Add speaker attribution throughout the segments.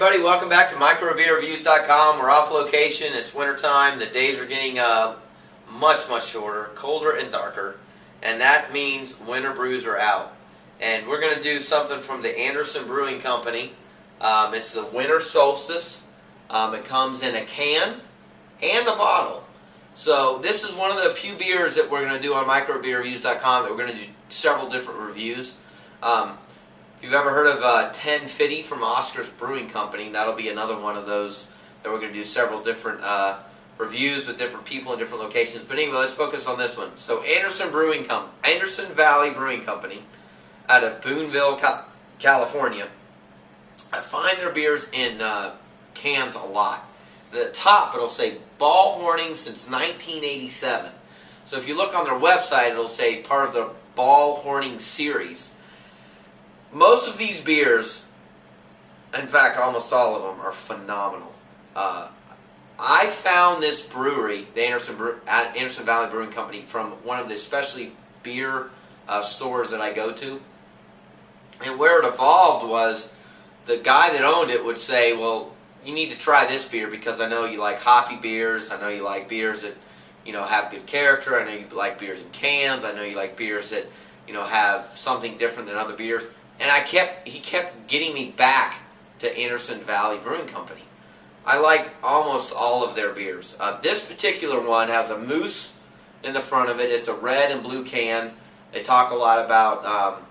Speaker 1: everybody, welcome back to microbeerreviews.com. We're off location, it's wintertime, the days are getting much shorter, colder and darker, and that means winter brews are out. And we're going to do something from the Anderson Brewing Company. It's the Winter Solstice. It comes in a can and a bottle. So this is one of the few beers that we're going to do on microbeerreviews.com that we're going to do several different reviews. If you've ever heard of 1050 from Oscar's Brewing Company, that'll be another one of those that we're going to do several different reviews with different people in different locations. But anyway, let's focus on this one. So Anderson Valley Brewing Company out of Boonville, California. I find their beers in cans a lot. At the top it'll say ball horning since 1987. So if you look on their website, it'll say part of the ball horning series. Most of these beers, in fact almost all of them, are phenomenal. I found this brewery, the Anderson Valley Brewing Company, from one of the specialty beer stores that I go to. And where it evolved was the guy that owned it would say, well, you need to try this beer because I know you like hoppy beers, I know you like beers that have good character, I know you like beers in cans, I know you like beers that have something different than other beers. And he kept getting me back to Anderson Valley Brewing Company. I like almost all of their beers. This particular one has a moose in the front of it. It's a red and blue can. They talk a lot about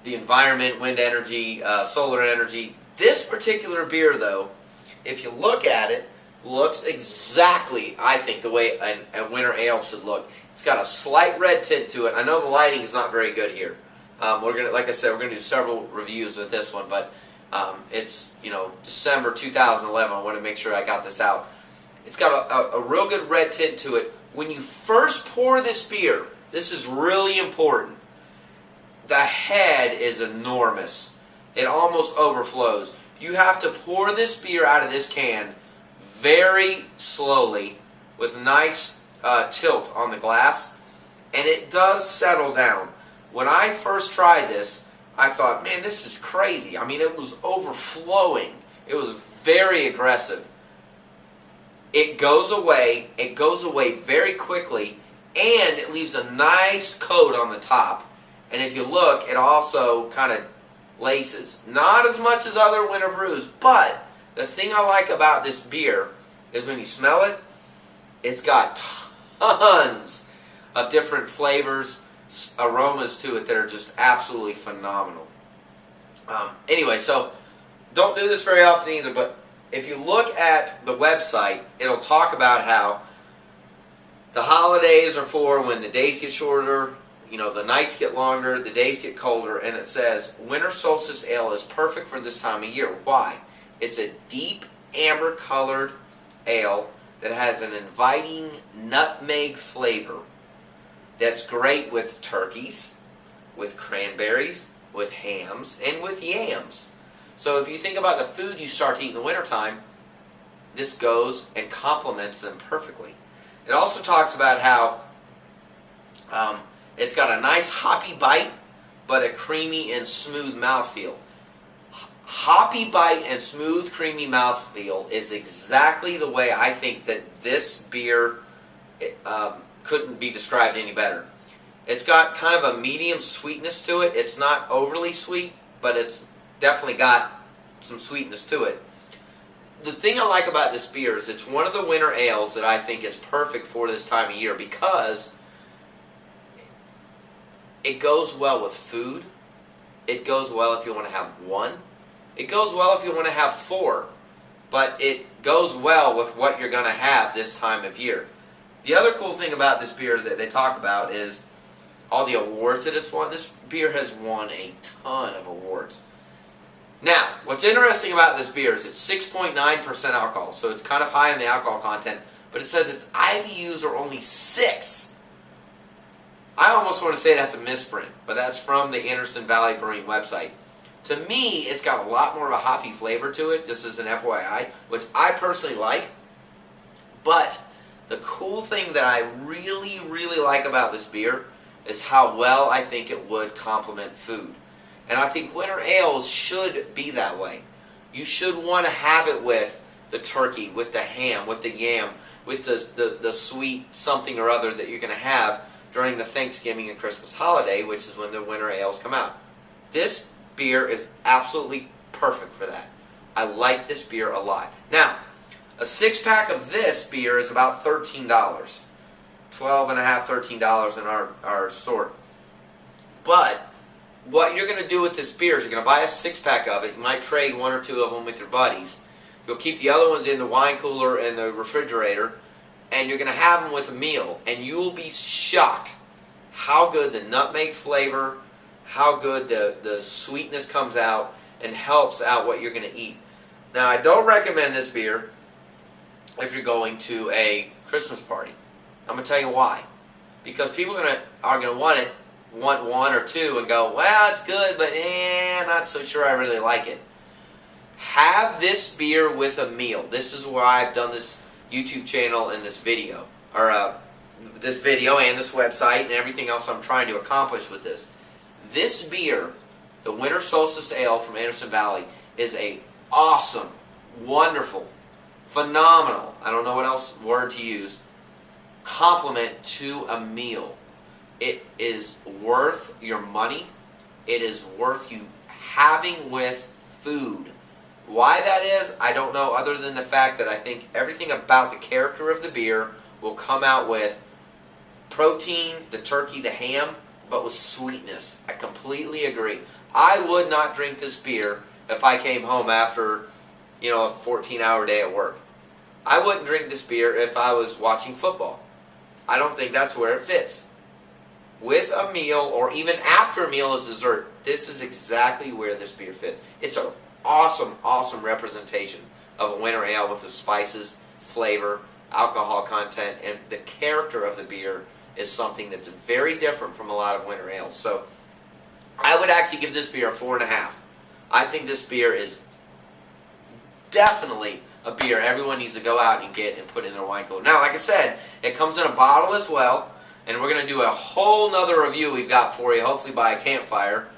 Speaker 1: the environment, wind energy, solar energy. This particular beer, though, if you look at it, looks exactly, I think, the way a winter ale should look. It's got a slight red tint to it. I know the lighting is not very good here. Like I said, we're gonna do several reviews with this one, but it's December 2011. I want to make sure I got this out. It's got a real good red tint to it. When you first pour this beer, this is really important. The head is enormous. It almost overflows. You have to pour this beer out of this can very slowly with nice tilt on the glass, and it does settle down. When I first tried this, I thought, man, this is crazy. I mean, it was overflowing. It was very aggressive. It goes away very quickly, and it leaves a nice coat on the top. And if you look, it also kind of laces. Not as much as other winter brews, but the thing I like about this beer is when you smell it, it's got tons of different flavors, aromas to it that are just absolutely phenomenal. Anyway, so don't do this very often either, but if you look at the website, it'll talk about how the holidays are for when the days get shorter, the nights get longer, the days get colder, and it says Winter Solstice Ale is perfect for this time of year. Why? It's a deep amber colored ale that has an inviting nutmeg flavor that's great with turkeys, with cranberries, with hams, and with yams. So if you think about the food you start to eat in the wintertime, this goes and complements them perfectly. It also talks about how it's got a nice hoppy bite, but a creamy and smooth mouthfeel. Hoppy bite and smooth, creamy mouthfeel is exactly the way I think that this beer couldn't be described any better. It's got kind of a medium sweetness to it. It's not overly sweet, but it's definitely got some sweetness to it. The thing I like about this beer is it's one of the winter ales that I think is perfect for this time of year because it goes well with food. It goes well if you want to have one. It goes well if you want to have four. But it goes well with what you're going to have this time of year. The other cool thing about this beer that they talk about is all the awards that it's won. This beer has won a ton of awards. Now, what's interesting about this beer is it's 6.9% alcohol, so it's kind of high in the alcohol content, but it says its IBUs are only 6. I almost want to say that's a misprint, but that's from the Anderson Valley Brewing website. To me, it's got a lot more of a hoppy flavor to it, just as an FYI, which I personally like. But the cool thing that I really like about this beer is how well I think it would complement food. And I think winter ales should be that way. You should want to have it with the turkey, with the ham, with the yam, with the sweet something or other that you're going to have during the Thanksgiving and Christmas holiday, which is when the winter ales come out. This beer is absolutely perfect for that. I like this beer a lot. Now, a 6-pack of this beer is about $13. $12.50, $13 in our store. But what you're going to do with this beer is you're going to buy a 6-pack of it. You might trade 1 or 2 of them with your buddies. You'll keep the other ones in the wine cooler and the refrigerator, and you're going to have them with a meal. And you'll be shocked how good the nutmeg flavor, how good the sweetness comes out and helps out what you're going to eat. Now, I don't recommend this beer if you're going to a Christmas party. I'm going to tell you why. Because people are going to want 1 or 2 and go, well, it's good, but I'm not so sure I really like it. Have this beer with a meal. This is why I've done this YouTube channel and this video, or this video and this website and everything else I'm trying to accomplish with this. This beer, the Winter Solstice Ale from Anderson Valley, is a awesome, wonderful, phenomenal, I don't know what else word to use, compliment to a meal. It is worth your money. It is worth you having with food. Why that is, I don't know, other than the fact that I think everything about the character of the beer will come out with protein, the turkey, the ham, but with sweetness. I completely agree. I would not drink this beer if I came home after, a 14-hour day at work. I wouldn't drink this beer if I was watching football. I don't think that's where it fits. With a meal, or even after a meal as dessert, this is exactly where this beer fits. It's an awesome, awesome representation of a winter ale with the spices, flavor, alcohol content, and the character of the beer is something that's very different from a lot of winter ales. So I would actually give this beer a 4.5. I think this beer is definitely a beer everyone needs to go out and get and put in their wine cooler. Now, like I said, it comes in a bottle as well, and we're going to do a whole nother review we've got for you, hopefully by a campfire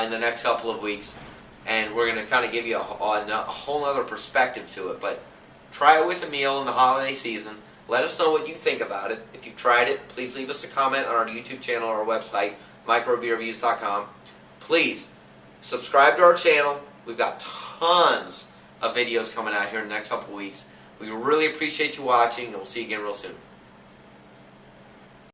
Speaker 1: in the next couple of weeks. And we're going to kind of give you a whole other perspective to it. But try it with a meal in the holiday season. Let us know what you think about it. If you've tried it, please leave us a comment on our YouTube channel or our website, microbeerreviews.com. Please subscribe to our channel. We've got tons of videos coming out here in the next couple of weeks. We really appreciate you watching, and we'll see you again real soon.